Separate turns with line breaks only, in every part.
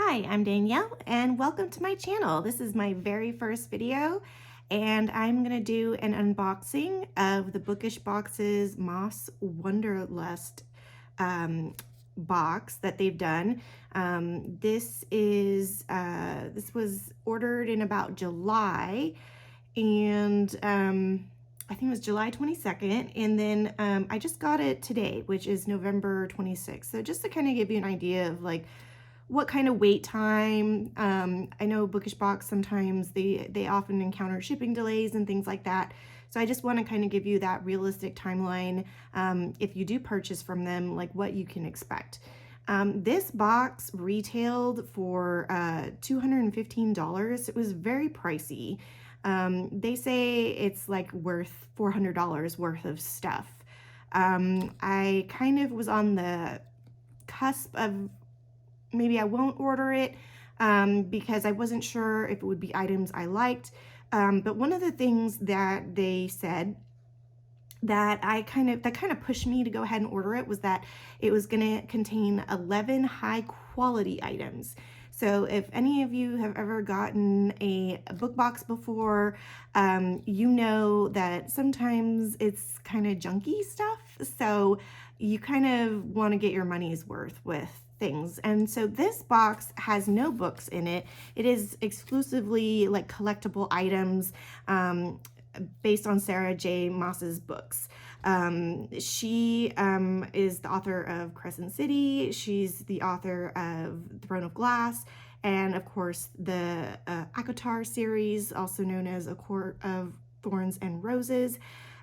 Hi, I'm Danielle and welcome to my channel. This is my very first video and I'm going to do an unboxing of the Bookish Box's Maas Wanderlust box that they've done. This was ordered in about July and I think it was July 22nd, and then I just got it today, which is November 26th. So just to kind of give you an idea of like what kind of wait time. I know Bookish Box sometimes they often encounter shipping delays and things like that. So I just want to kind of give you that realistic timeline if you do purchase from them, like what you can expect. This box retailed for $215. It was very pricey. They say it's like worth $400 worth of stuff. I kind of was on the cusp of maybe I won't order it because I wasn't sure if it would be items I liked. But one of the things that they said that kind of pushed me to go ahead and order it was that it was going to contain 11 high quality items. So if any of you have ever gotten a book box before, you know that sometimes it's kind of junky stuff. So you kind of want to get your money's worth with things. And so this box has no books in it. It is exclusively like collectible items based on Sarah J. Maas's books. She is the author of Crescent City. She's the author of Throne of Glass, and of course the ACOTAR series, also known as A Court of Thorns and Roses.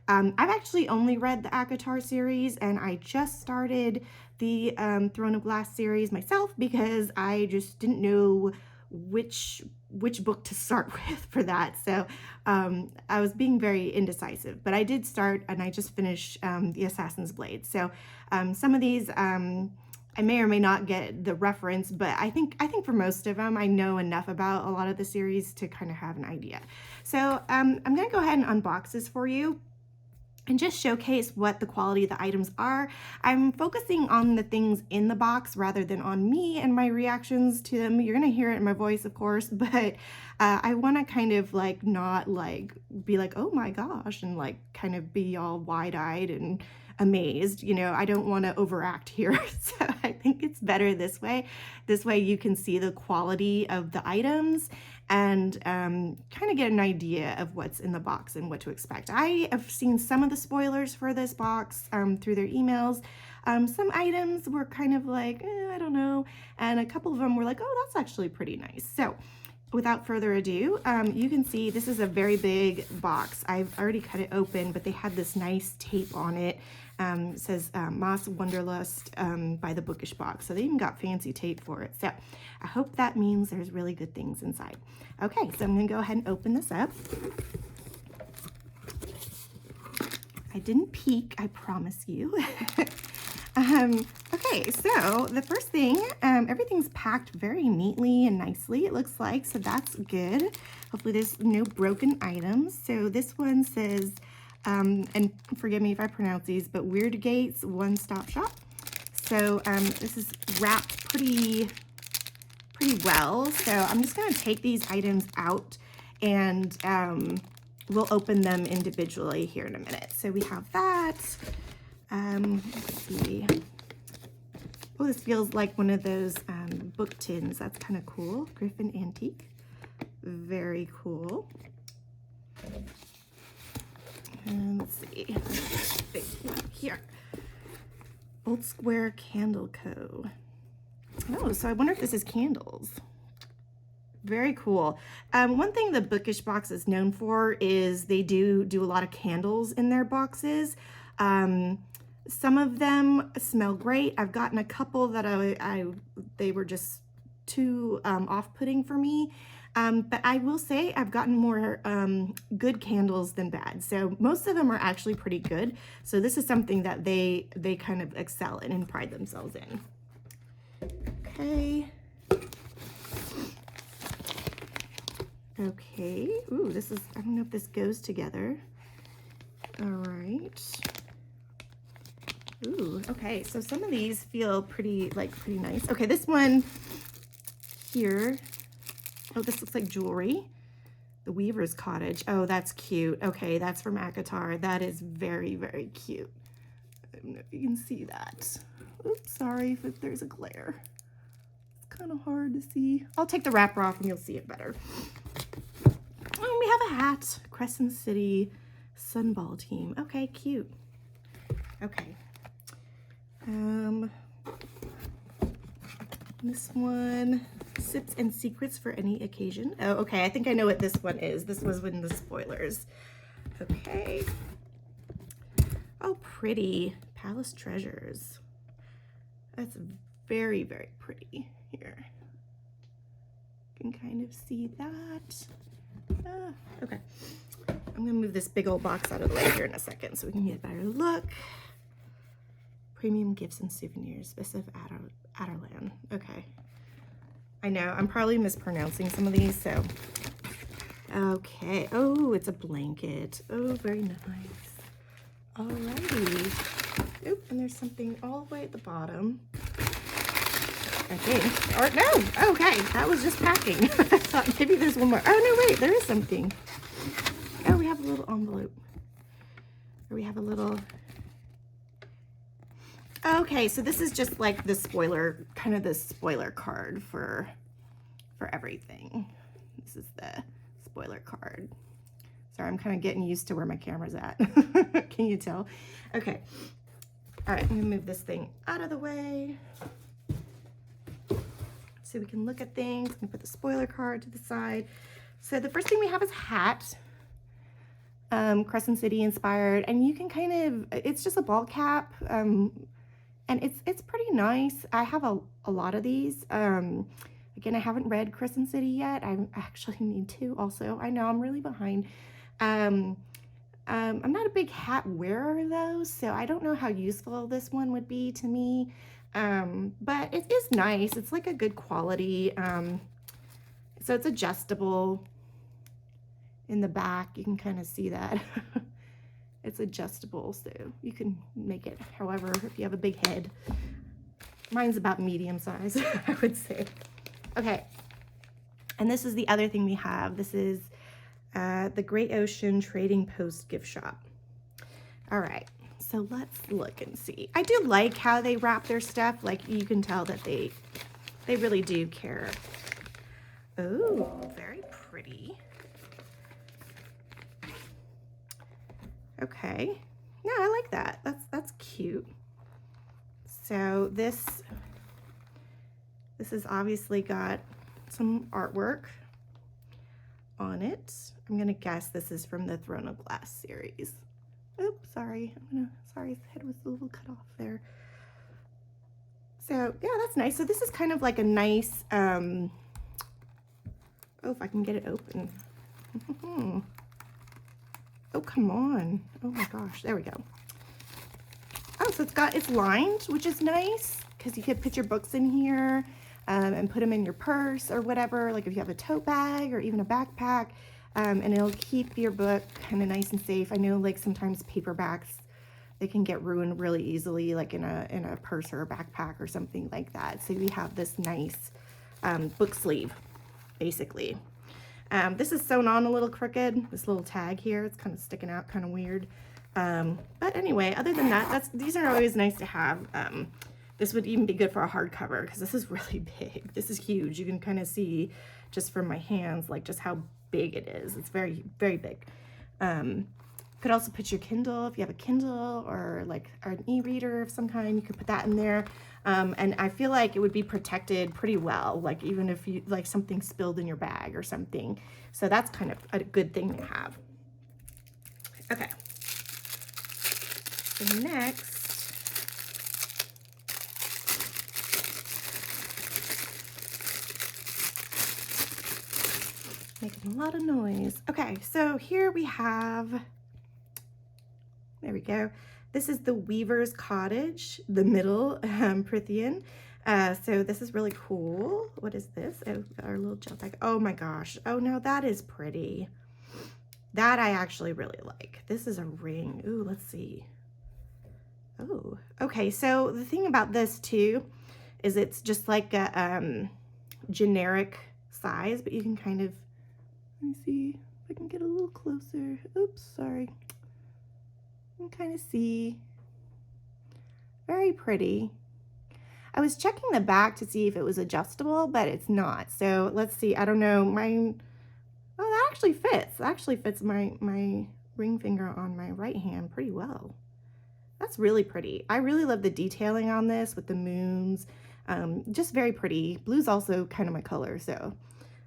I've actually only read the ACOTAR series, and I just started the Throne of Glass series myself because I just didn't know which book to start with for that. So I was being very indecisive, but I did start and I just finished the Assassin's Blade. So some of these I may or may not get the reference, but I think for most of them I know enough about a lot of the series to kind of have an idea. So I'm gonna go ahead and unbox this for you and just showcase what the quality of the items are. I'm focusing on the things in the box rather than on me and my reactions to them. You're gonna hear it in my voice, of course, but I wanna kind of like not like be like, oh my gosh, and like kind of be all wide-eyed and amazed. You know, I don't wanna overact here. So I think it's better this way. This way you can see the quality of the items and kind of get an idea of what's in the box and what to expect. I have seen some of the spoilers for this box through their emails. Some items were kind of like, I don't know, and a couple of them were like, oh, that's actually pretty nice. So without further ado, you can see this is a very big box. I've already cut it open, but they had this nice tape on it. It says Maas Wanderlust by the Bookish Box. So they even got fancy tape for it. So I hope that means there's really good things inside. Okay, so I'm going to go ahead and open this up. I didn't peek, I promise you. Okay, so the first thing, everything's packed very neatly and nicely, it looks like, so that's good. Hopefully there's no broken items. So this one says, and forgive me if I pronounce these, but Weird Gates One Stop Shop. So this is wrapped pretty well. So I'm just going to take these items out and we'll open them individually here in a minute. So we have that. Let's see. Oh, this feels like one of those book tins. That's kind of cool. Griffin Antique. Very cool. And let's see. Big one here. Old Square Candle Co. Oh, so I wonder if this is candles. Very cool. One thing the Bookish Box is known for is they do a lot of candles in their boxes. Some of them smell great. I've gotten a couple that they were just too off-putting for me. But I will say I've gotten more good candles than bad. So most of them are actually pretty good. So this is something that they kind of excel in and pride themselves in. Okay. Okay. Ooh, this is, I don't know if this goes together. All right. Ooh, okay. So some of these feel pretty nice. Okay, this one here. Oh, this looks like jewelry. The Weaver's Cottage. Oh, that's cute. Okay, that's from ACOTAR. That is very, very cute. I don't know if you can see that. Oops, sorry if there's a glare. It's kind of hard to see. I'll take the wrapper off and you'll see it better. Oh, we have a hat. Crescent City Sunball Team. Okay, cute. Okay. This one, Sips and Secrets for Any Occasion. Oh, okay, I think I know what this one is. This was in the spoilers. Okay. Oh, pretty. Palace Treasures. That's very, very pretty here. You can kind of see that. Okay. I'm gonna move this big old box out of the way here in a second so we can get a better look. Premium Gifts and Souvenirs, specific Adderland. Okay. I know, I'm probably mispronouncing some of these, so. Okay. Oh, it's a blanket. Oh, very nice. Alrighty. Oop, and there's something all the way at the bottom. I think. Or no! Okay, that was just packing. I thought maybe there's one more. Oh, no, wait, there is something. Oh, we have a little envelope. Or we have a little... Okay, so this is just like the spoiler, kind of the spoiler card for everything. This is the spoiler card. Sorry, I'm kind of getting used to where my camera's at. Can you tell? Okay. All right, I'm gonna move this thing out of the way so we can look at things. I'm gonna put the spoiler card to the side. So the first thing we have is hat. Crescent City inspired, and you can kind of, it's just a ball cap. And it's pretty nice. I have a lot of these. Again, I haven't read Crescent City yet. I actually need to also. I know I'm really behind. I'm not a big hat wearer though, so I don't know how useful this one would be to me. But it is nice. It's like a good quality. So it's adjustable in the back. You can kind of see that. It's adjustable, so you can make it however, if you have a big head. Mine's about medium size, I would say. Okay, and this is the other thing we have. This is the Great Ocean Trading Post gift shop. All right, so let's look and see. I do like how they wrap their stuff. Like, you can tell that they really do care. Oh, very pretty. Okay, yeah, I like that. That's cute. So this has obviously got some artwork on it. I'm gonna guess this is from the Throne of Glass series. Oops, sorry. Sorry, his head was a little cut off there. So yeah, that's nice. So this is kind of like a nice. Oh, if I can get it open. Oh, come on. Oh my gosh, there we go. Oh, so it's lined, which is nice because you could put your books in here and put them in your purse or whatever, like if you have a tote bag or even a backpack, and it'll keep your book kind of nice and safe. I know like sometimes paperbacks, they can get ruined really easily, like in a purse or a backpack or something like that. So we have this nice book sleeve, basically. This is sewn on a little crooked, this little tag here, it's kind of sticking out, kind of weird. But anyway, other than that, these are always nice to have. This would even be good for a hardcover because this is really big. This is huge. You can kind of see just from my hands, like just how big it is. It's very, very big. Could also put your Kindle, if you have a Kindle or like an e-reader of some kind, you could put that in there. And I feel like it would be protected pretty well, like even if you like something spilled in your bag or something. So that's kind of a good thing to have. Okay. So next, making a lot of noise. Okay, so here we have, there we go. This is the Weaver's Cottage, the middle Prithian. So this is really cool. What is this? Oh, our little gel bag. Oh my gosh. Oh no, that is pretty. That I actually really like. This is a ring. Ooh, let's see. Oh, okay. So the thing about this too is it's just like a generic size, but you can kind of, let me see if I can get a little closer. Oops, sorry. You can kind of see. Very pretty. I was checking the back to see if it was adjustable, but it's not. So let's see. I don't know. Mine, oh, that actually fits. It actually fits my ring finger on my right hand pretty well. That's really pretty. I really love the detailing on this with the moons. Just very pretty. Blue's also kind of my color, so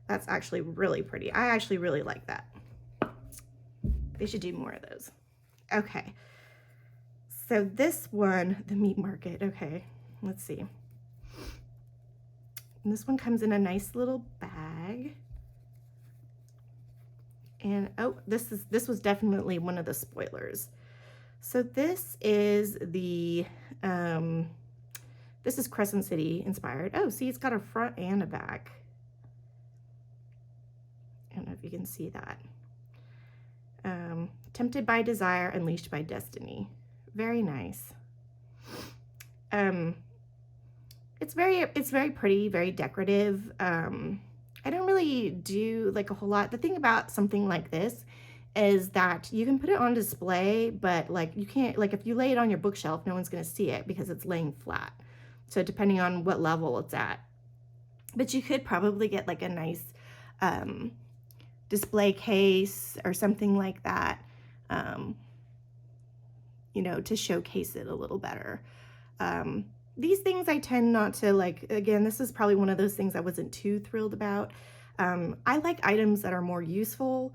that's actually really pretty. I actually really like that. They should do more of those. Okay. So this one, the meat market. Okay, let's see. And this one comes in a nice little bag. And oh, this was definitely one of the spoilers. So this is the this is Crescent City inspired. Oh, see, it's got a front and a back. I don't know if you can see that. Tempted by desire, unleashed by destiny. Very nice. It's very pretty, very decorative. I don't really do like a whole lot. The thing about something like this is that you can put it on display, but like you can't, like if you lay it on your bookshelf, no one's going to see it because it's laying flat. So depending on what level it's at, but you could probably get like a nice display case or something like that, you know, to showcase it a little better. These things I tend not to like. Again, this is probably one of those things I wasn't too thrilled about. I like items that are more useful.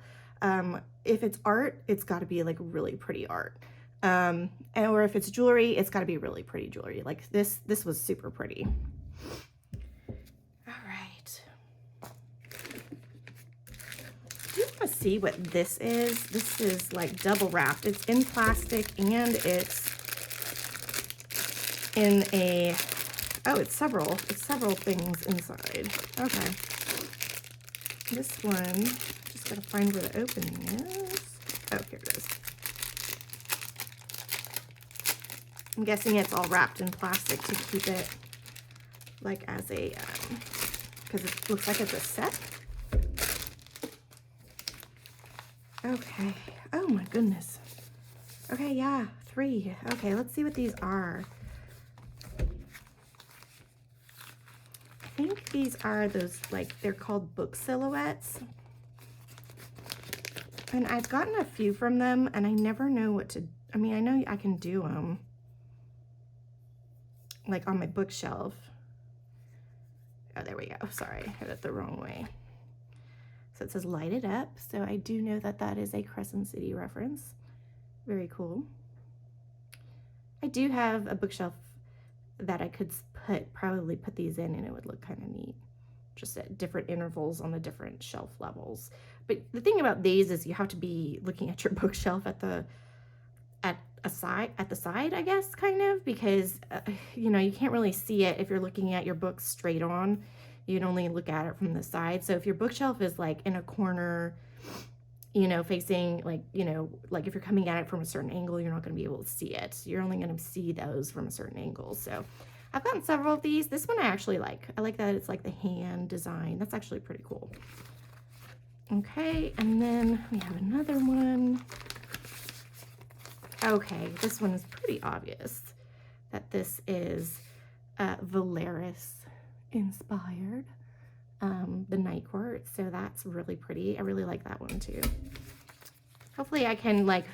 If it's art, it's got to be like really pretty art. Or if it's jewelry, it's got to be really pretty jewelry. Like this was super pretty. All right. Do you want to see what this is? This is like double wrapped. It's in plastic and it's in a, oh, it's several things inside. Okay. This one, just gotta find where the opening is. Oh, here it is. I'm guessing it's all wrapped in plastic to keep it like as a, because it looks like it's a set. Okay. Oh my goodness. Okay, yeah, 3. Okay, let's see what these are. I think these are those, like, they're called book silhouettes. And I've gotten a few from them, and I never know what to, I mean, I know I can do them, like, on my bookshelf. Oh, there we go. Sorry, I had it the wrong way. So it says light it up. So I do know that that is a Crescent City reference. Very cool. I do have a bookshelf that I could probably put these in and it would look kind of neat, just at different intervals on the different shelf levels. But the thing about these is you have to be looking at your bookshelf at the side, I guess, kind of, because you know, you can't really see it if you're looking at your book straight on. You can only look at it from the side. So if your bookshelf is like in a corner, you know, facing like, you know, like if you're coming at it from a certain angle, you're not going to be able to see it. You're only going to see those from a certain angle. So I've gotten several of these. This one I actually like. I like that it's like the hand design. That's actually pretty cool. Okay, and then we have another one. Okay, this one is pretty obvious that this is Valeris inspired, the Night Court. So that's really pretty. I really like that one too. Hopefully I can like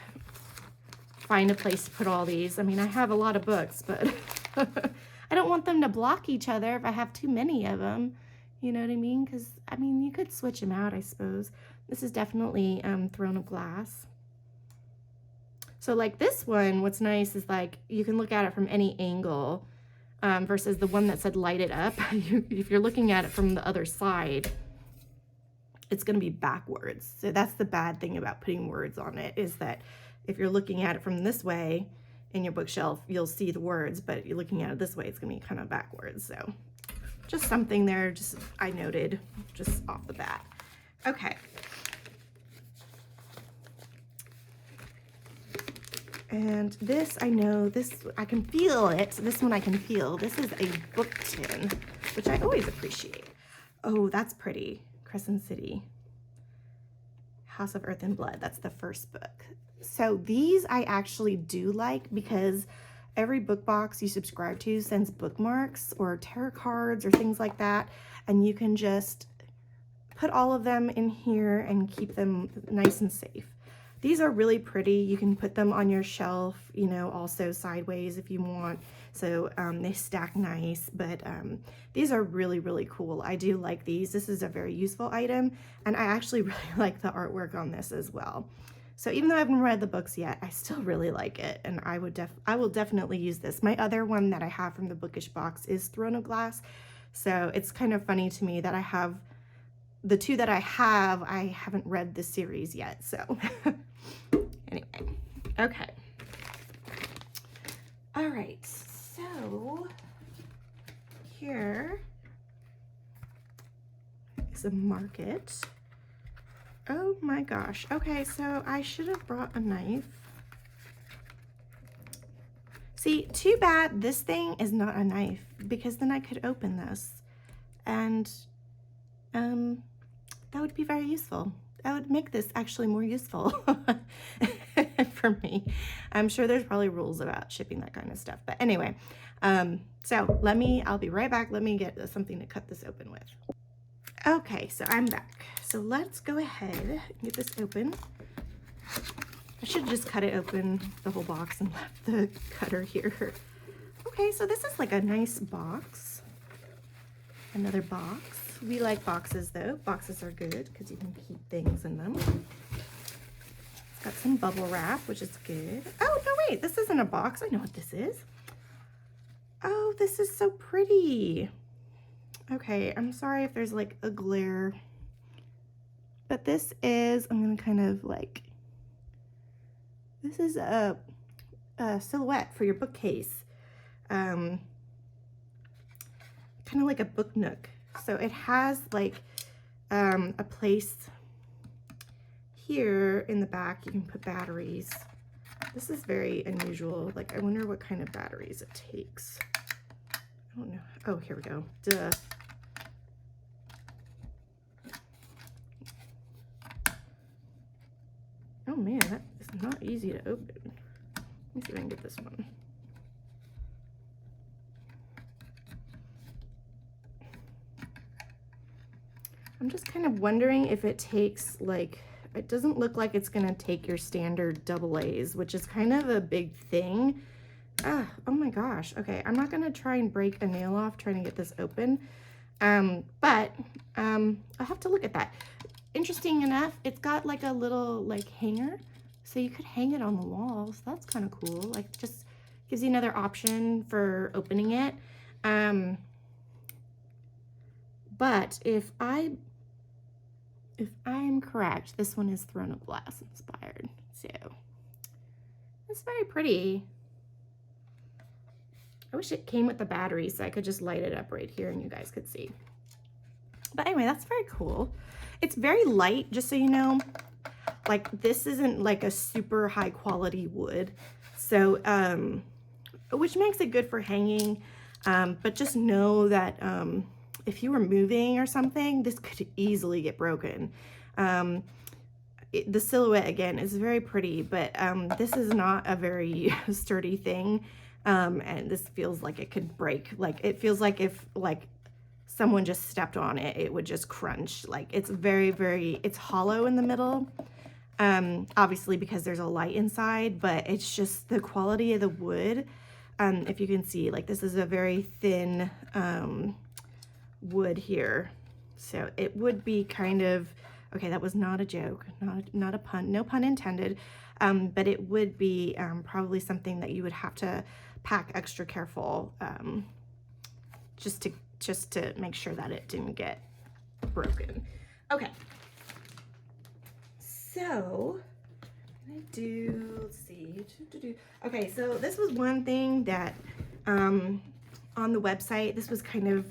find a place to put all these. I mean, I have a lot of books, but I don't want them to block each other if I have too many of them. You know what I mean? Because, I mean, you could switch them out, I suppose. This is definitely Throne of Glass. So, like this one, what's nice is, like, you can look at it from any angle versus the one that said light it up. If you're looking at it from the other side, it's going to be backwards. So that's the bad thing about putting words on it, is that if you're looking at it from this way in your bookshelf, you'll see the words, but if you're looking at it this way, it's going to be kind of backwards. So just something there, just I noted just off the bat. Okay. And this, I know, this, I can feel it. This one I can feel. This is a book tin, which I always appreciate. Oh, that's pretty. Crescent City. House of Earth and Blood. That's the first book. So these I actually do like because every book box you subscribe to sends bookmarks or tarot cards or things like that. And you can just put all of them in here and keep them nice and safe. These are really pretty. You can put them on your shelf, you know, also sideways if you want. So they stack nice, but these are really, really cool. I do like these. This is a very useful item, and I actually really like the artwork on this as well. So even though I haven't read the books yet, I still really like it, and I will definitely use this. My other one that I have from the Bookish Box is Throne of Glass, so it's kind of funny to me that I have the two that I haven't read the series yet, so anyway, okay. All right, so here is a market. Oh my gosh. Okay, so I should have brought a knife. See, too bad this thing is not a knife, because then I could open this and that would be very useful. That would make this actually more useful for me. I'm sure there's probably rules about shipping that kind of stuff. But anyway, so I'll be right back. Let me get something to cut this open with. Okay, so I'm back. So let's go ahead and get this open. I should just cut it open, the whole box, and left the cutter here. Okay, so this is like a nice box. Another box. We like boxes though. Boxes are good because you can keep things in them. It's got some bubble wrap, which is good. Oh, no, wait, this isn't a box. I know what this is. Oh, this is so pretty. Okay, I'm sorry if there's like a glare, but this is, I'm gonna kind of like, this is a silhouette for your bookcase. Kind of like a book nook. So it has like a place here in the back. You can put batteries. This is very unusual. Like, I wonder what kind of batteries it takes. I don't know. Oh, here we go. Duh. Oh man, that is not easy to open. Let me see if I can get this one. I'm just kind of wondering if it takes, like, it doesn't look like it's gonna take your standard AA's, which is kind of a big thing. Oh my gosh. Okay, I'm not gonna try and break a nail off trying to get this open, but I'll have to look at that. Interesting enough, it's got like a little like hanger, so you could hang it on the wall, so that's kind of cool. Like, just gives you another option for opening it. But if I'm correct, this one is Throne of Glass inspired, so it's very pretty. I wish it came with the battery so I could just light it up right here and you guys could see. But anyway, that's very cool. It's very light, just so you know. Like, this isn't like a super high quality wood, so which makes it good for hanging. But just know that if you were moving or something, this could easily get broken. The silhouette, again, is very pretty, but this is not a very sturdy thing, and this feels like it could break. Like, it feels like if like someone just stepped on it, it would just crunch. Like, it's very, very, it's hollow in the middle, obviously because there's a light inside, but it's just the quality of the wood. If you can see, like, this is a very thin wood here, so it would be kind of, okay, that was not a joke, not a pun, no pun intended, but it would be probably something that you would have to pack extra careful, just to make sure that it didn't get broken. Okay, so let's see. Okay, so this was one thing that on the website, this was kind of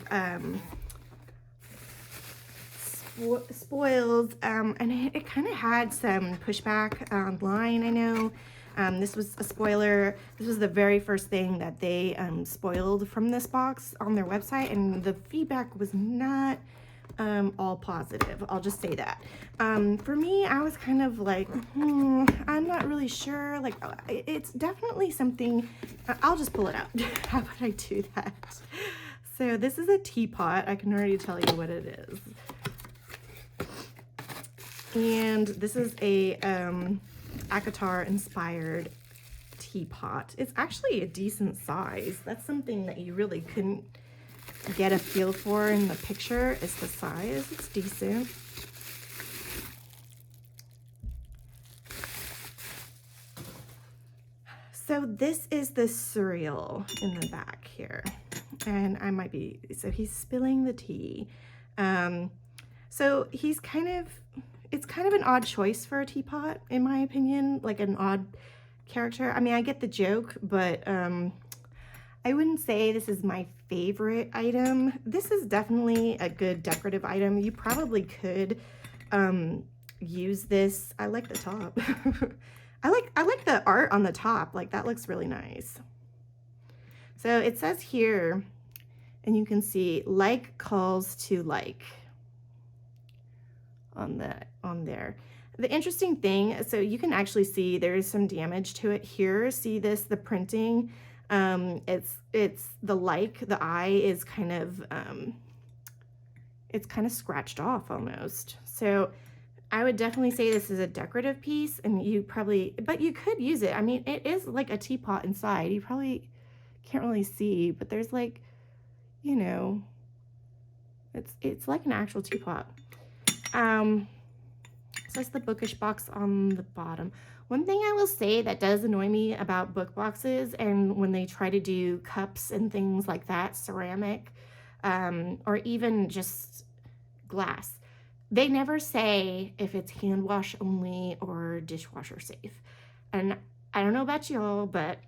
spoiled, and it kind of had some pushback online, I know. This was a spoiler. This was the very first thing that they spoiled from this box on their website, and the feedback was not all positive. I'll just say that. For me, I was kind of like, I'm not really sure. Like, it's definitely something. I'll just pull it out. How would I do that? So this is a teapot. I can already tell you what it is. And this is a Akatar inspired teapot. It's actually a decent size. That's something that you really couldn't get a feel for in the picture, is the size. It's decent. So this is the cereal in the back here, and I might be, so he's spilling the tea. So he's kind of, it's kind of an odd choice for a teapot, in my opinion, like an odd character. I mean, I get the joke, but I wouldn't say this is my favorite item. This is definitely a good decorative item. You probably could use this. I like the top. I like the art on the top. Like, that looks really nice. So it says here, and you can see like calls to like on there. The interesting thing, so you can actually see there is some damage to it here. See this, the printing, it's the eye is kind of, it's kind of scratched off almost. So I would definitely say this is a decorative piece, and you probably, but you could use it. I mean, it is like a teapot inside. You probably can't really see, but there's like, you know, it's like an actual teapot. So it's the Bookish Box on the bottom. One thing I will say that does annoy me about book boxes, and when they try to do cups and things like that, ceramic, or even just glass, they never say if it's hand wash only or dishwasher safe. And I don't know about y'all, but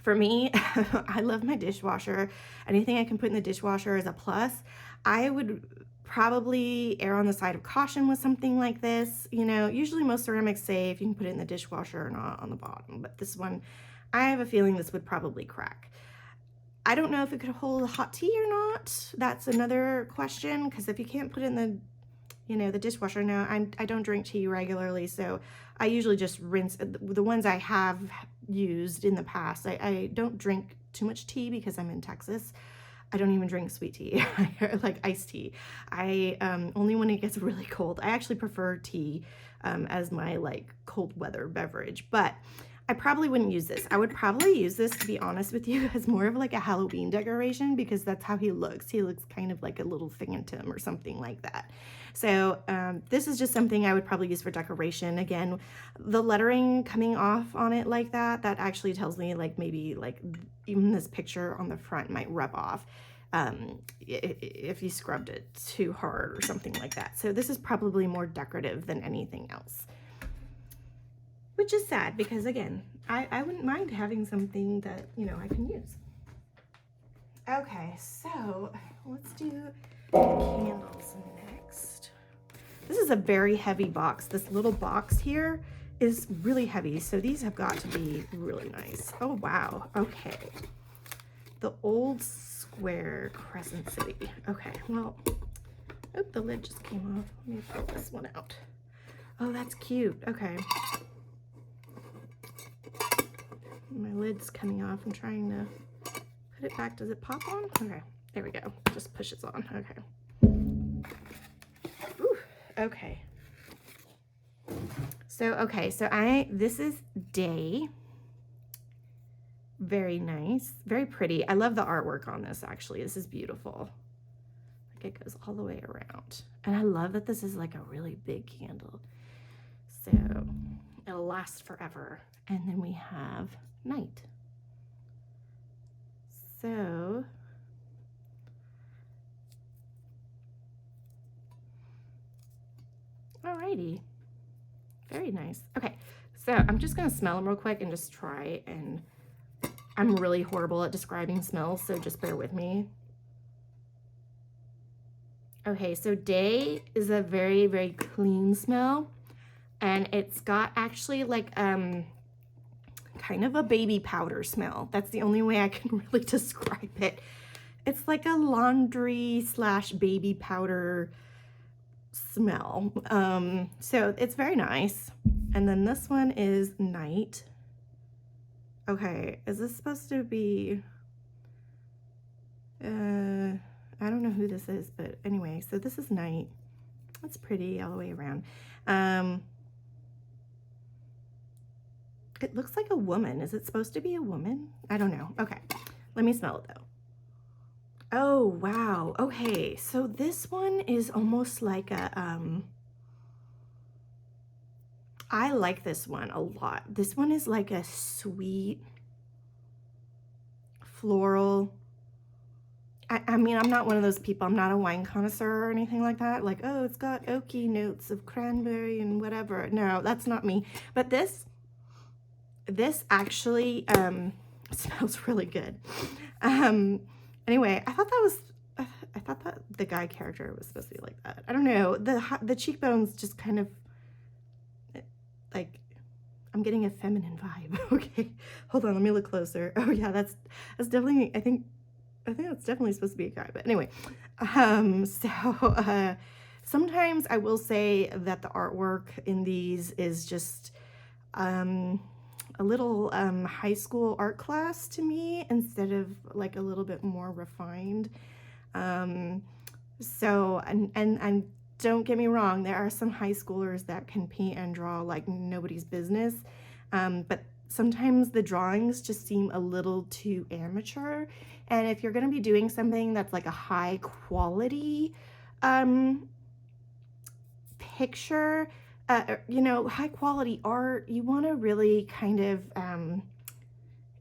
for me, I love my dishwasher. Anything I can put in the dishwasher is a plus. I would probably err on the side of caution with something like this. You know, usually most ceramics say if you can put it in the dishwasher or not on the bottom, but this one, I have a feeling this would probably crack. I don't know if it could hold hot tea or not. That's another question, because if you can't put it in the, you know, the dishwasher. Now, I don't drink tea regularly, so I usually just rinse the ones I have used in the past. I don't drink too much tea because I'm in Texas. I don't even drink sweet tea, like iced tea. I only when it gets really cold. I actually prefer tea as my like cold weather beverage, but I probably wouldn't use this. I would probably use this, to be honest with you, as more of like a Halloween decoration, because that's how he looks. He looks kind of like a little phantom or something like that. So this is just something I would probably use for decoration. Again, the lettering coming off on it like that, that actually tells me like maybe like even this picture on the front might rub off if you scrubbed it too hard or something like that. So this is probably more decorative than anything else, which is sad because, again, I wouldn't mind having something that, you know, I can use. Okay, so let's do the candles next. This is a very heavy box. This little box here is really heavy, so these have got to be really nice. Oh, wow. Okay. The old square Crescent City. Okay, well, oh, the lid just came off. Let me pull this one out. Oh, that's cute. Okay. My lid's coming off. I'm trying to put it back. Does it pop on? Okay, there we go. Just pushes on. Okay. Ooh, okay. So this is Day. Very nice, very pretty. I love the artwork on this, actually. This is beautiful. Like, it goes all the way around. And I love that this is like a really big candle. So it'll last forever. And then we have Night. So alrighty, very nice. Okay, so I'm just gonna smell them real quick and just try, and I'm really horrible at describing smells, so just bear with me. Okay, so Day is a very, very clean smell, and it's got actually like kind of a baby powder smell. That's the only way I can really describe it. It's like a laundry slash baby powder smell. So it's very nice. And then this one is Night. Okay, is this supposed to be, I don't know who this is, but anyway, so this is Night. That's pretty all the way around. It looks like a woman. Is it supposed to be a woman? I don't know. Okay, let me smell it though. Oh, wow. Okay, so this one is almost like a, I like this one a lot. This one is like a sweet, floral. I mean, I'm not one of those people. I'm not a wine connoisseur or anything like that. Like, oh, it's got oaky notes of cranberry and whatever. No, that's not me. But this actually smells really good. Anyway, I thought that the guy character was supposed to be like that. I don't know. The cheekbones just kind of like, I'm getting a feminine vibe. Okay, hold on, let me look closer. Oh yeah, that's definitely, I think that's definitely supposed to be a guy. But anyway, sometimes I will say that the artwork in these is just a little high school art class to me, instead of like a little bit more refined. So and don't get me wrong, there are some high schoolers that can paint and draw like nobody's business, but sometimes the drawings just seem a little too amateur. And if you're going to be doing something that's like a high quality picture, you know, high quality art, you want to really kind of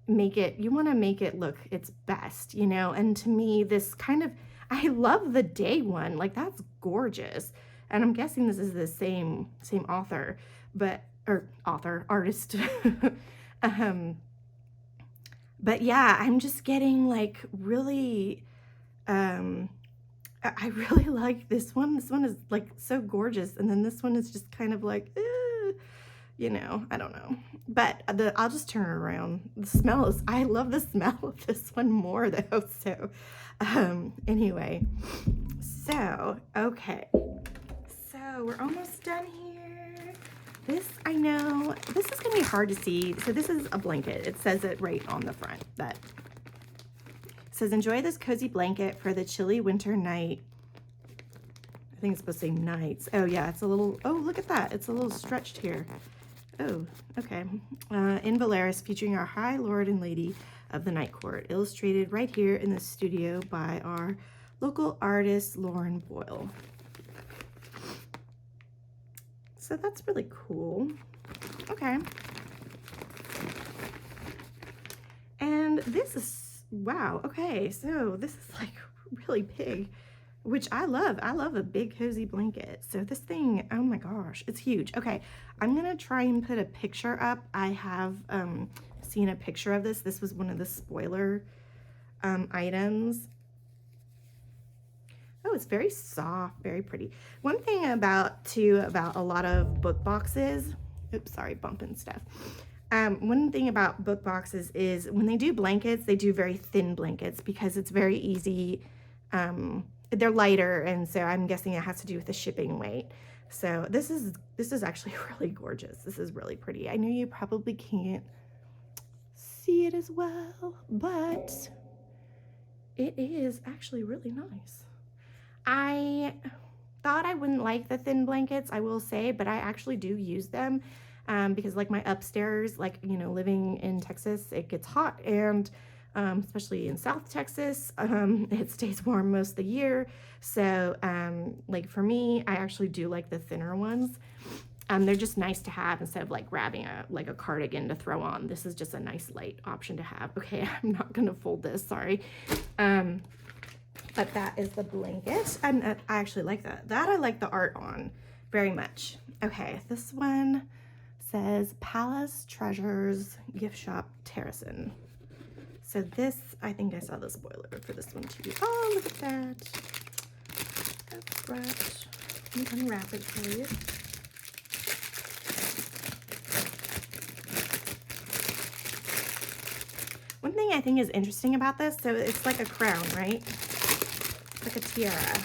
make it look its best, you know. And to me, this kind of, I love the day one, like that's gorgeous. And I'm guessing this is the same author, artist. But yeah, I'm just getting like really, I really like this one. This one is like so gorgeous. And then this one is just kind of like, you know, I don't know. But I'll just turn it around. The smell is, I love the smell of this one more though. So anyway, so, okay. So we're almost done here. This, I know, this is gonna be hard to see. So this is a blanket. It says it right on the front. That says, enjoy this cozy blanket for the chilly winter night. I think it's supposed to say nights. Oh yeah, it's a little, oh, look at that. It's a little stretched here. Oh, okay. In Valeris, featuring our High Lord and Lady of the Night Court, illustrated right here in the studio by our local artist, Lauren Boyle. So that's really cool. Okay. And this is, wow, okay, so this is like really big, which I love. I love a big cozy blanket. So this thing, oh my gosh, it's huge. Okay, I'm gonna try and put a picture up. I have seen a picture of this. This was one of the spoiler items. Oh, it's very soft, very pretty. One thing about a lot of book boxes, oops, sorry, bumping stuff. One thing about book boxes is when they do blankets, they do very thin blankets because it's very easy. They're lighter, and so I'm guessing it has to do with the shipping weight. So this is actually really gorgeous. This is really pretty. I know you probably can't see it as well, but it is actually really nice. I thought I wouldn't like the thin blankets, I will say, but I actually do use them because like my upstairs, like, you know, living in Texas, it gets hot, and especially in South Texas, it stays warm most of the year. So like for me, I actually do like the thinner ones. They're just nice to have instead of like grabbing a cardigan to throw on. This is just a nice light option to have. Okay, I'm not gonna fold this, sorry. But that is the blanket. And I actually like that. I like the art on very much. Okay, this one says Palace Treasures Gift Shop Terracin. So this, I think I saw the spoiler for this one too. Oh, look at that. That's wrapped. Let me unwrap it for you. One thing thing I think is interesting about this, so it's like a crown, right? Like a tiara.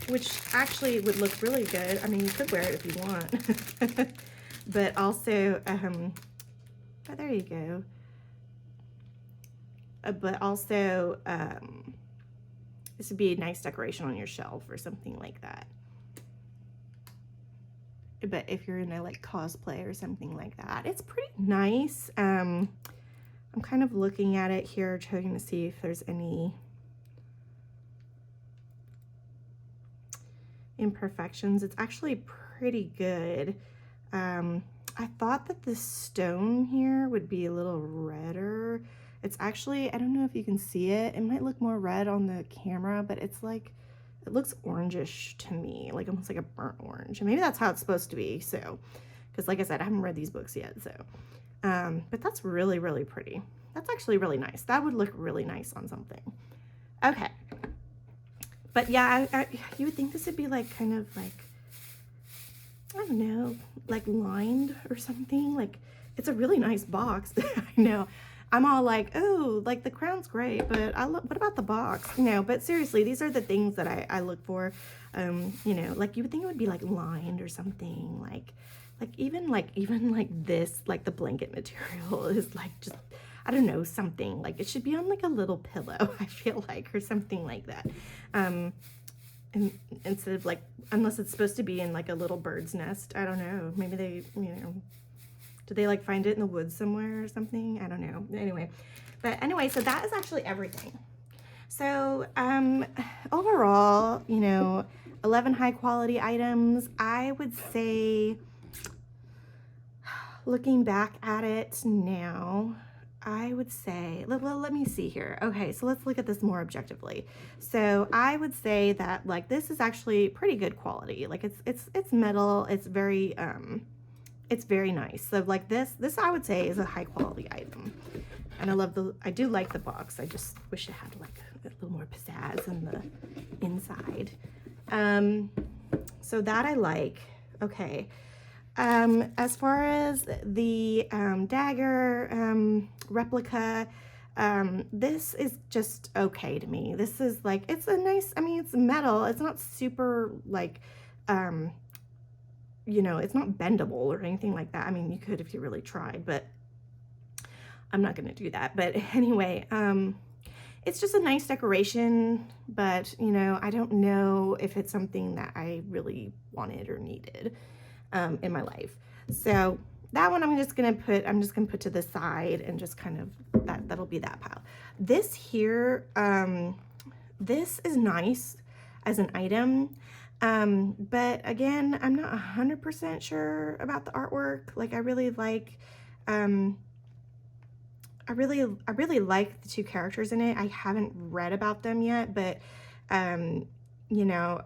Which actually would look really good. I mean, you could wear it if you want. But also, oh, there you go. But also, this would be a nice decoration on your shelf or something like that. But if you're in a like cosplay or something like that, it's pretty nice. I'm kind of looking at it here, trying to see if there's any imperfections. It's actually pretty good. I thought that the stone here would be a little redder. It's actually, I don't know if you can see it. It might look more red on the camera, but it's like, it looks orangish to me, like almost like a burnt orange. And maybe that's how it's supposed to be. So, because like I said, I haven't read these books yet. So, but that's really, really pretty. That's actually really nice. That would look really nice on something. Okay. But yeah, you would think this would be like kind of like, I don't know, like lined or something. Like, it's a really nice box. I know. I'm all like, oh, like the crown's great, but what about the box? You know, but seriously, these are the things that I look for. You know, like you would think it would be like lined or something, like even this, like the blanket material is like just, I don't know, something like it should be on like a little pillow, I feel like, or something like that. And instead of like, unless it's supposed to be in like a little bird's nest, I don't know, maybe they, you know, did they like find it in the woods somewhere or something? I don't know. Anyway, but anyway, so that is actually everything. So overall, you know, 11 high quality items. I would say, looking back at it now, I would say, well, let me see here. Okay, so let's look at this more objectively. So I would say that like this is actually pretty good quality. Like it's metal. It's very nice. So like this I would say is a high quality item. And I do like the box. I just wish it had like a little more pizzazz on the inside. So that I like. Okay. As far as the dagger replica, this is just okay to me. This is like, it's a nice, I mean, it's metal. It's not super like, you know, it's not bendable or anything like that. I mean, you could if you really tried, but I'm not going to do that. But anyway, it's just a nice decoration, but you know, I don't know if it's something that I really wanted or needed in my life. So that one I'm just gonna put to the side and just kind of, that'll be that pile. This here, this is nice as an item. But again, I'm not 100% sure about the artwork. Like I really like, I really like the two characters in it. I haven't read about them yet, but, you know,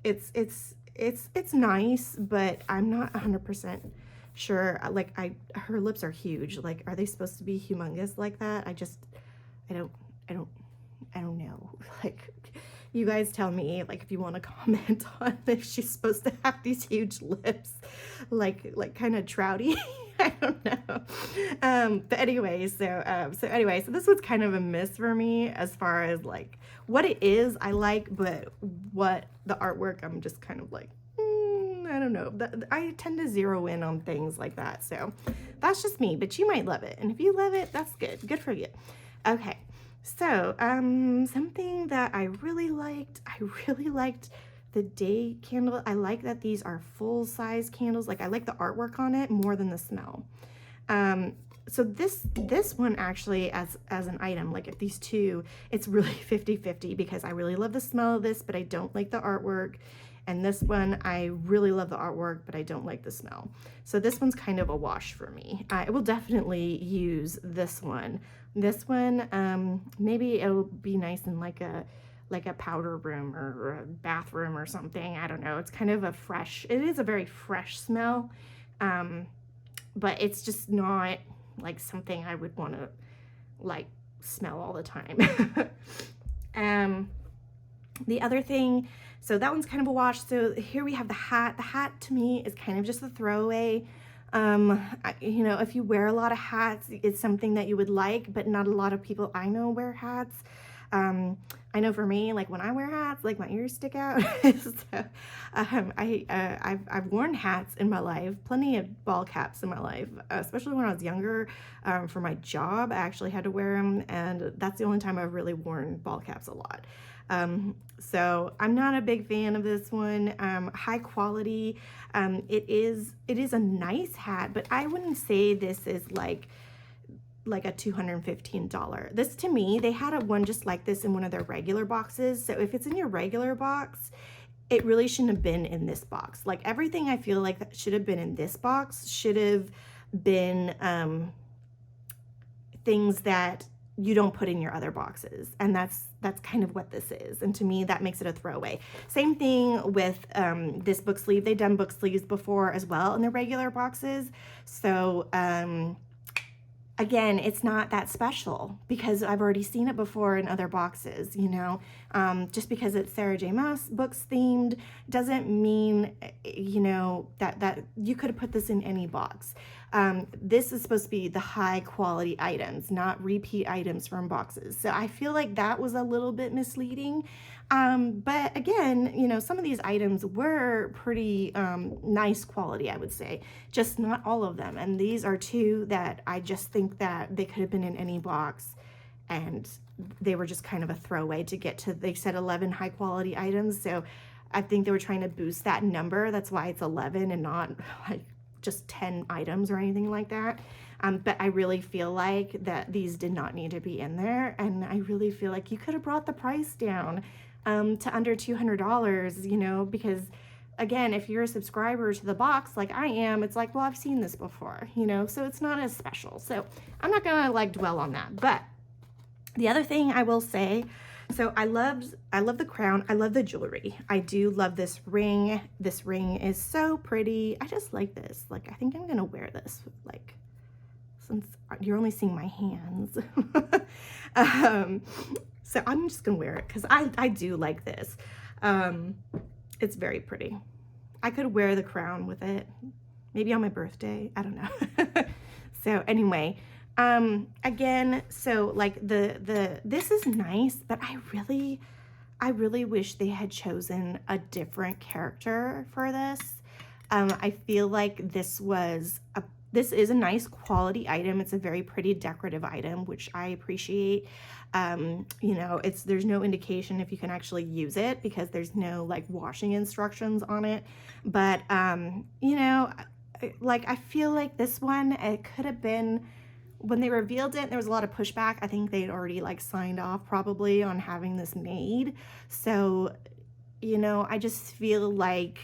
it's nice, but I'm not 100% sure. Like her lips are huge. Like, are they supposed to be humongous like that? I don't know. Like, you guys tell me, like, if you want to comment on if she's supposed to have these huge lips, like kind of trouty. I don't know. But anyway, so this was kind of a miss for me as far as like what it is I like, but what the artwork, I'm just kind of like, I don't know. I tend to zero in on things like that. So that's just me, but you might love it. And if you love it, that's good. Good for you. Okay. So, something that I really liked the day candle. I like that these are full-size candles. Like, I like the artwork on it more than the smell. So this one actually, as an item, like if these two, it's really 50-50 because I really love the smell of this, but I don't like the artwork. And this one, I really love the artwork, but I don't like the smell. So this one's kind of a wash for me. I will definitely use this one. This one, maybe it'll be nice in like a powder room or a bathroom or something. I don't know. It's kind of it is a very fresh smell, but it's just not like something I would want to like smell all the time. The other thing, so that one's kind of a wash. So here we have the hat. The hat to me is kind of just a throwaway. You know, if you wear a lot of hats, it's something that you would like, but not a lot of people I know wear hats. I know for me, like when I wear hats, like my ears stick out. So, I've worn hats in my life, plenty of ball caps in my life, especially when I was younger. For my job, I actually had to wear them, and that's the only time I've really worn ball caps a lot. So I'm not a big fan of this one. High quality. It is a nice hat, but I wouldn't say this is like a $215. This, to me, they had one just like this in one of their regular boxes. So if it's in your regular box, it really shouldn't have been in this box. Like everything I feel like that should have been in this box should have been things that you don't put in your other boxes, and that's kind of what this is, and to me that makes it a throwaway. Same thing with this book sleeve. They've done book sleeves before as well in their regular boxes, so again, it's not that special because I've already seen it before in other boxes, you know. Just because it's Sarah J. Maas books themed doesn't mean, you know, that you could have put this in any box. This is supposed to be the high quality items, not repeat items from boxes. So I feel like that was a little bit misleading. But again, you know, some of these items were pretty nice quality, I would say, just not all of them. And these are two that I just think that they could have been in any box, and they were just kind of a throwaway to get to. They said 11 high quality items, so I think they were trying to boost that number. That's why it's 11 and not like just 10 items or anything like that. But I really feel like that these did not need to be in there, and I really feel like you could have brought the price down to under $200, you know, because again, if you're a subscriber to the box like I am, it's like, well, I've seen this before, you know, so it's not as special. So I'm not gonna like dwell on that. But the other thing I will say, so I love the crown. I love the jewelry. I do love this ring. This ring is so pretty. I just like this. Like, I think I'm gonna wear this, like, since you're only seeing my hands. So I'm just gonna wear it because I do like this. It's very pretty. I could wear the crown with it, maybe on my birthday, I don't know. So anyway, again, so like this is nice, but I really wish they had chosen a different character for this. I feel like this is a nice quality item. It's a very pretty decorative item, which I appreciate. You know, there's no indication if you can actually use it because there's no like washing instructions on it. But, you know, like I feel like this one, it could have been, when they revealed it, there was a lot of pushback. I think they'd already like signed off probably on having this made. So, you know, I just feel like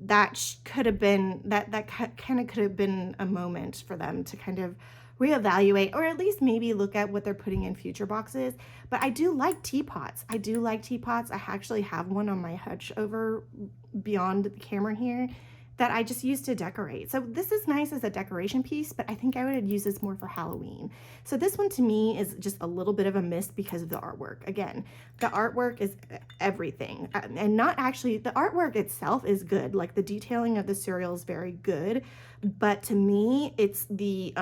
that could have been, that kind of could have been a moment for them to kind of reevaluate, or at least maybe look at what they're putting in future boxes. But I do like teapots. I do like teapots. I actually have one on my hutch over beyond the camera here that I just use to decorate. So this is nice as a decoration piece, but I think I would use this more for Halloween. So this one to me is just a little bit of a miss because of the artwork. Again, the artwork is everything. And not actually, the artwork itself is good. Like the detailing of the cereal is very good. But to me, it's the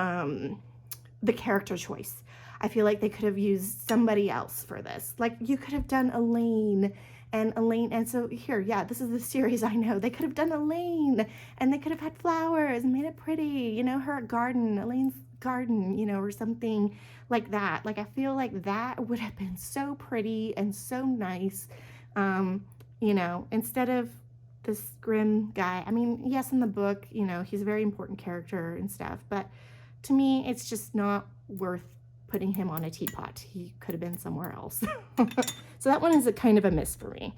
character choice. I feel like they could have used somebody else for this. Like you could have done Elaine, and so here, yeah, this is the series I know. They could have done Elaine, and they could have had flowers and made it pretty, you know, her garden, Elaine's garden, you know, or something like that. Like I feel like that would have been so pretty and so nice, you know, instead of this grim guy. I mean, yes, in the book, you know, he's a very important character and stuff, but to me, it's just not worth putting him on a teapot. He could have been somewhere else. So that one is a kind of a miss for me.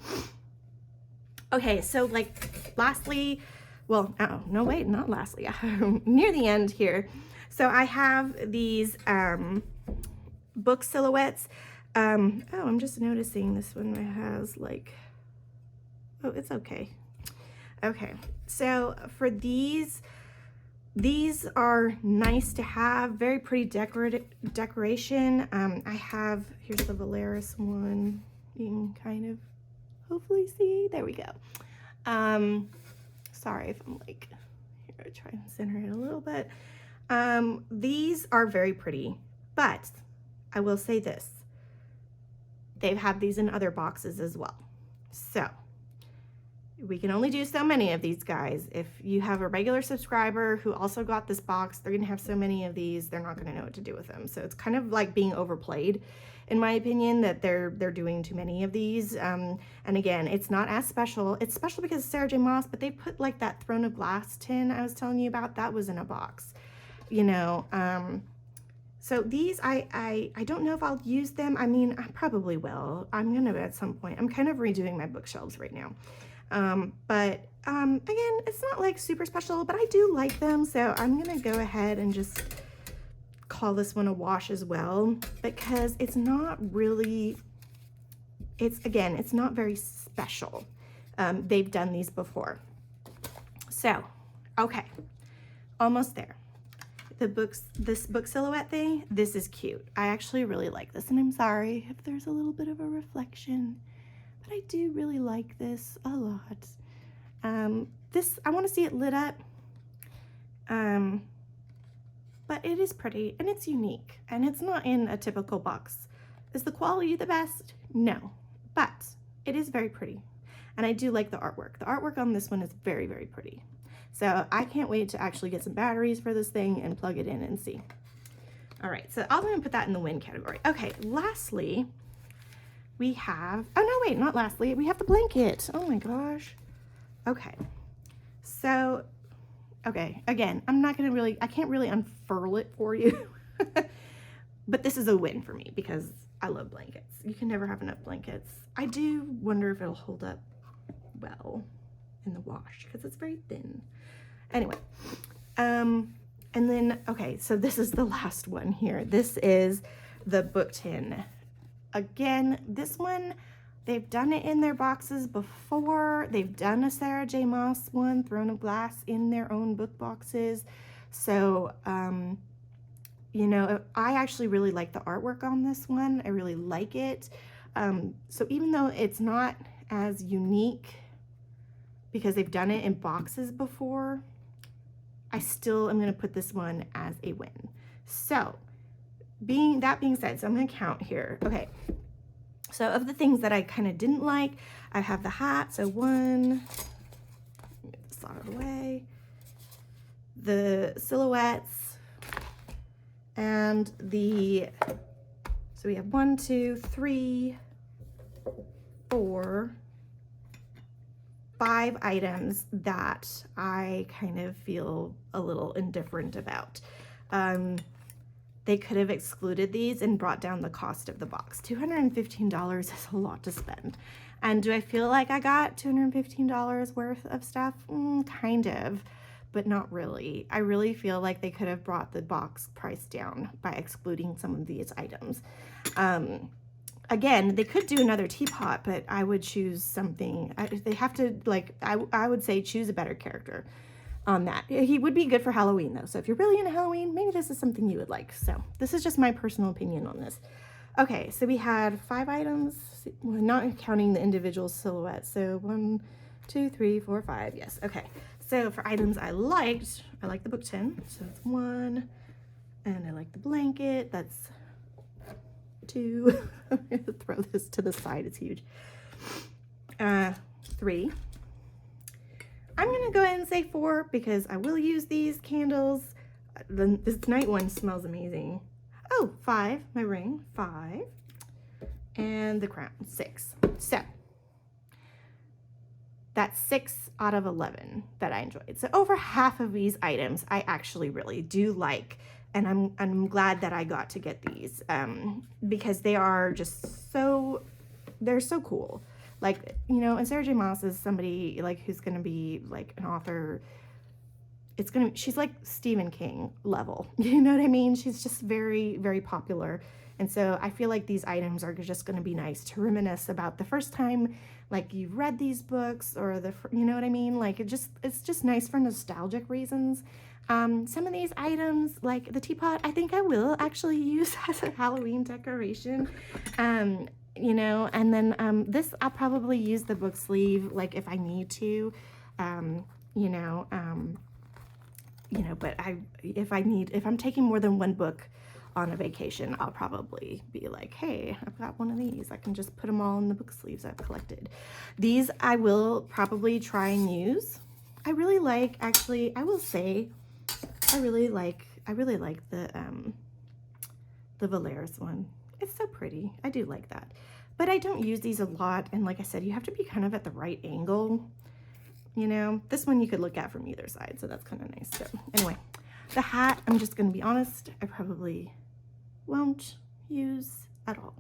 Okay, so like lastly, well, oh, no, wait, not lastly, near the end here. So I have these book silhouettes. Oh, I'm just noticing this one has like, oh, it's okay. Okay, so for these are nice to have, very pretty decoration. I have, here's the Valeris one. You can kind of hopefully see, there we go. Sorry if I'm like, here, I'll try and center it a little bit. These are very pretty, but I will say this. They've had these in other boxes as well. So we can only do so many of these, guys. If you have a regular subscriber who also got this box, they're gonna have so many of these, they're not gonna know what to do with them. So it's kind of like being overplayed, in my opinion, that they're doing too many of these. And again, it's not as special. It's special because it's Sarah J. Maas, but they put like that Throne of Glass tin I was telling you about, that was in a box, you know. So these, I don't know if I'll use them. I mean, I probably will. I'm gonna at some point. I'm kind of redoing my bookshelves right now. Again, it's not like super special, but I do like them. So I'm gonna go ahead and just call this one a wash as well, because it's not really, again, it's not very special. They've done these before. So, okay, almost there. This book silhouette thing, this is cute. I actually really like this, and I'm sorry if there's a little bit of a reflection, but I do really like this a lot. This, I want to see it lit up, but it is pretty and it's unique, and it's not in a typical box. Is the quality the best? No, but it is very pretty, and I do like the artwork. The artwork on this one is very, very pretty. So I can't wait to actually get some batteries for this thing and plug it in and see. All right, so I'm gonna put that in the win category. Okay, lastly, we have, oh no, wait, not lastly, we have the blanket. Oh my gosh. Okay, so, okay, again, I can't really unfurl it for you, but this is a win for me because I love blankets. You can never have enough blankets. I do wonder if it'll hold up well in the wash because it's very thin. Anyway, and then, okay, so this is the last one here. This is the book tin. Again, this one, they've done it in their boxes before. They've done a Sarah J. Maas one, Throne of Glass, in their own book boxes. So, you know, I actually really like the artwork on this one. I really like it. So even though it's not as unique because they've done it in boxes before, I still am going to put this one as a win. So that being said, so I'm going to count here. Okay. So of the things that I kind of didn't like, I have the hat. So one, get this out of the way, the silhouettes, and so we have 1, 2, 3, 4, 5 items that I kind of feel a little indifferent about. They could have excluded these and brought down the cost of the box. $215 is a lot to spend. And do I feel like I got $215 worth of stuff? Kind of, but not really. I really feel like they could have brought the box price down by excluding some of these items. Again, they could do another teapot, but I would choose something. They have to, like, I would say choose a better character on that. He would be good for Halloween, though. So if you're really into Halloween, maybe this is something you would like. So this is just my personal opinion on this. Okay, so we had 5 items, not counting the individual silhouettes. So 1, 2, 3, 4, 5. Yes, okay. So for items I liked, I like the book tin. So that's 1. And I like the blanket. That's 2. I'm going to throw this to the side. It's huge. 3. I'm going to go ahead and say 4 because I will use these candles. This night one smells amazing. Oh, 5. My ring. 5. And the crown. 6. So that's 6 out of 11 that I enjoyed. So over half of these items I actually really do like. And I'm glad that I got to get these because they are just they're so cool. Like, you know, and Sarah J. Maas is somebody like who's going to be like an author. She's like Stephen King level. You know what I mean? She's just very, very popular. And so I feel like these items are just going to be nice to reminisce about the first time like you've read these books, or you know what I mean? Like it's just nice for nostalgic reasons. Some of these items, like the teapot, I think I will actually use as a Halloween decoration. You know, and then this, I'll probably use the book sleeve, like if I need to, you know, you know, but if I'm taking more than one book on a vacation, I'll probably be like, hey, I've got one of these. I can just put them all in the book sleeves I've collected. These I will probably try and use. I really like, actually, I will say, I really like the Valeris one. It's so pretty. I do like that. But I don't use these a lot. And like I said, you have to be kind of at the right angle. You know, this one you could look at from either side, so that's kind of nice. So anyway, the hat, I'm just going to be honest, I probably won't use at all.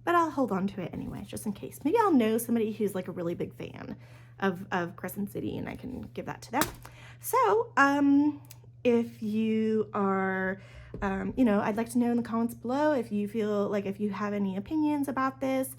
But I'll hold on to it anyway, just in case. Maybe I'll know somebody who's like a really big fan of Crescent City, and I can give that to them. So, if you are, you know, I'd like to know in the comments below if you feel like, if you have any opinions about this.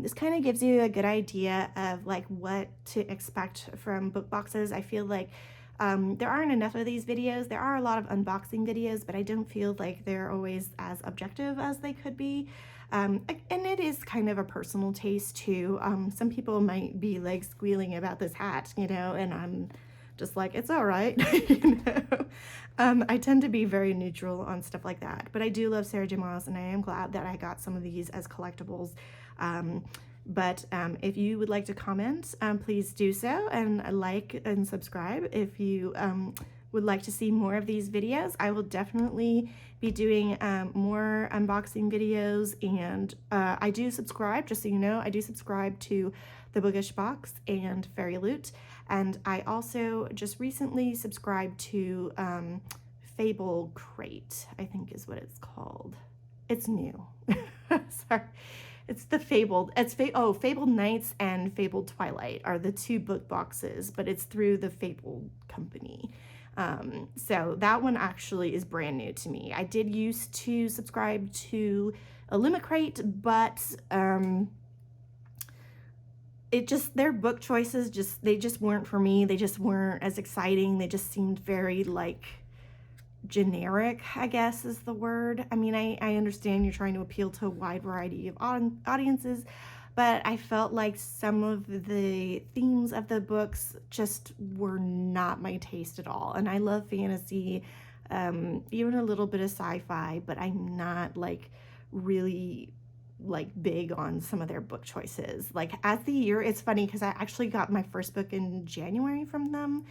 This kind of gives you a good idea of like what to expect from book boxes. I feel like there aren't enough of these videos. There are a lot of unboxing videos, but I don't feel like they're always as objective as they could be. And it is kind of a personal taste too. Some people might be like squealing about this hat, you know, and I'm just like, it's all right. You know, I tend to be very neutral on stuff like that, but I do love Sarah J. Maas, and I am glad that I got some of these as collectibles. But if you would like to comment, please do so, and like and subscribe if you would like to see more of these videos. I will definitely be doing more unboxing videos, and I do subscribe, just so you know, I do subscribe to the Bookish Box and Fairy Loot, and I also just recently subscribed to Fable Crate, I think is what it's called. It's new. Sorry. It's the Fabled, Fabled Nights and Fabled Twilight are the two book boxes, but it's through the Fabled company. So that one actually is brand new to me. I did used to subscribe to Illumicrate, but their book choices they just weren't for me. They just weren't as exciting. They just seemed very like generic, I guess is the word. I mean, I understand you're trying to appeal to a wide variety of audiences, but I felt like some of the themes of the books just were not my taste at all. And I love fantasy, even a little bit of sci-fi, but I'm not like really like big on some of their book choices. Like as the year, it's funny because I actually got my first book in January from them,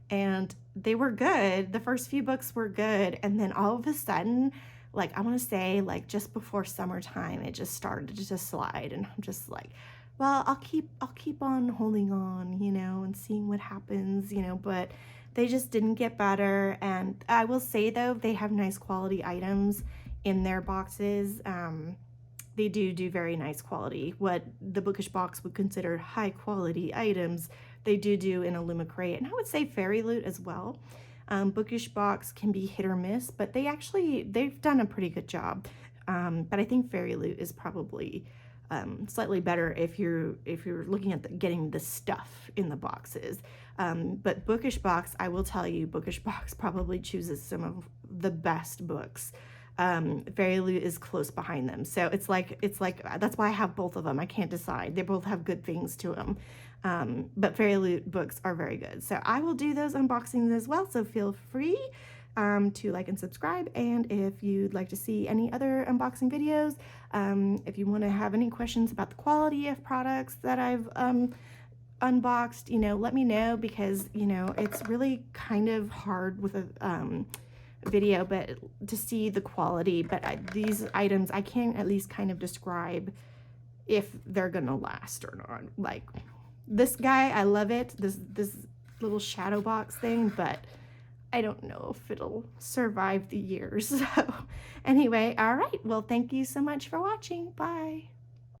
and they were good. The first few books were good, and then all of a sudden, like I want to say like just before summertime, it just started to slide, and I'm just like, well, I'll keep on holding on, you know, and seeing what happens, you know, but they just didn't get better. And I will say though, they have nice quality items in their boxes. They do very nice quality. What the Bookish Box would consider high quality items, they do in Illumicrate, and I would say Fairy Loot as well. Bookish Box can be hit or miss, but they've done a pretty good job. But I think Fairy Loot is probably slightly better if you're looking at getting the stuff in the boxes. But Bookish Box, I will tell you, Bookish Box probably chooses some of the best books. Fairy Loot is close behind them, so it's like that's why I have both of them. I can't decide. They both have good things to them, but Fairy Loot books are very good. So I will do those unboxings as well. So feel free to like and subscribe. And if you'd like to see any other unboxing videos, if you want to have any questions about the quality of products that I've unboxed, you know, let me know, because you know it's really kind of hard with a video but to see the quality, but these items I can at least kind of describe if they're gonna last or not. Like this guy, I love it, this little shadow box thing, but I don't know if it'll survive the years. So anyway, all right, well, thank you so much for watching. Bye.